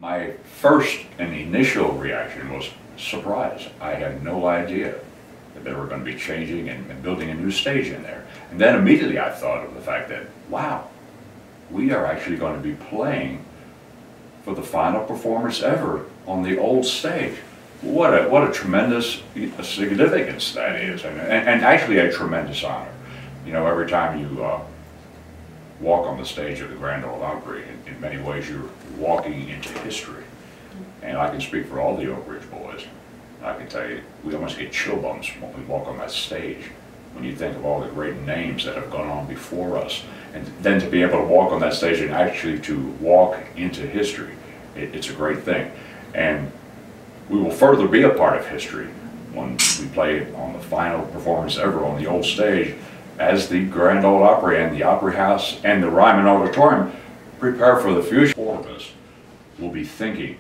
My first and initial reaction was surprise. I had no idea that they were going to be changing and building a new stage in there. And then immediately I thought of the fact that, wow, we are actually going to be playing for the final performance ever on the old stage. What a tremendous significance that is, and actually a tremendous honor. You know, every time you walk on the stage of the Grand Ole Opry, in many ways you're walking into history. And I can speak for all the Oak Ridge boys. I can tell you, we almost get chill bumps when we walk on that stage. When you think of all the great names that have gone on before us, and then to be able to walk on that stage and actually to walk into history, it's a great thing. And we will further be a part of history when we play on the final performance ever on the old stage, as the Grand Ole Opry and the Opry House and the Ryman auditorium prepare for the future. All of us will be thinking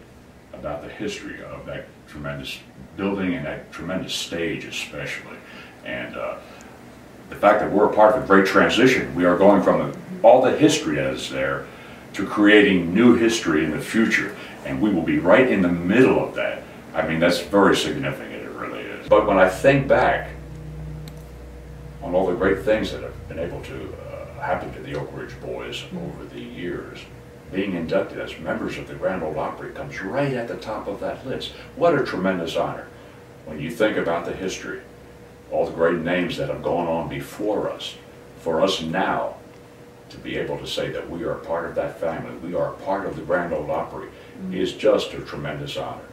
about the history of that tremendous building and that tremendous stage especially. And the fact that we're a part of a great transition, we are going from all the history that is there to creating new history in the future. And we will be right in the middle of that. I mean, that's very significant, it really is. But when I think back on all the great things that have been able to happen to the Oak Ridge boys over the years, being inducted as members of the Grand Ole Opry comes right at the top of that list. What a tremendous honor when you think about the history, all the great names that have gone on before us. For us now to be able to say that we are a part of that family, we are a part of the Grand Ole Opry, is just a tremendous honor.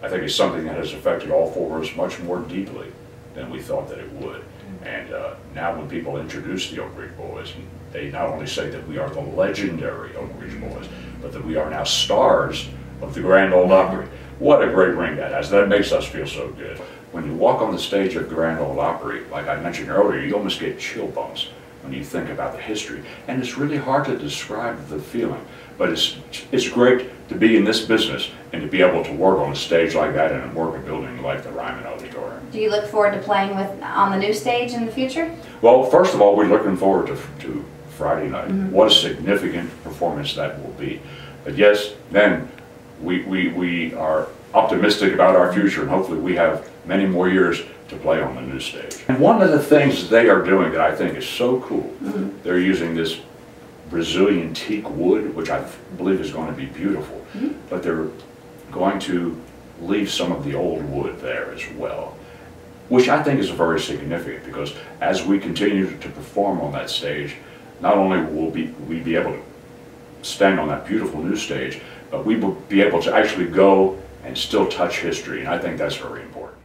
I think it's something that has affected all four of us much more deeply than we thought that it would. And now when people introduce the Oak Ridge boys, they not only say that we are the legendary Oak Ridge boys, but that we are now stars of the Grand Ole Opry. What a great ring that has. That makes us feel so good. When you walk on the stage of Grand Ole Opry, like I mentioned earlier, you almost get chill bumps when you think about the history. And it's really hard to describe the feeling. But it's great to be in this business and to be able to work on a stage like that and work a building like the Ryman Auditorium. Do you look forward to playing on the new stage in the future? Well, first of all, we're looking forward to Friday night. What a significant performance that will be. But yes, then we are optimistic about our future, and hopefully we have many more years to play on the new stage. And one of the things they are doing that I think is so cool, they're using this Brazilian teak wood, which I believe is going to be beautiful, but they're going to leave some of the old wood there as well, which I think is very significant, because as we continue to perform on that stage, not only will we be able to stand on that beautiful new stage, but we will be able to actually go and still touch history, and I think that's very important.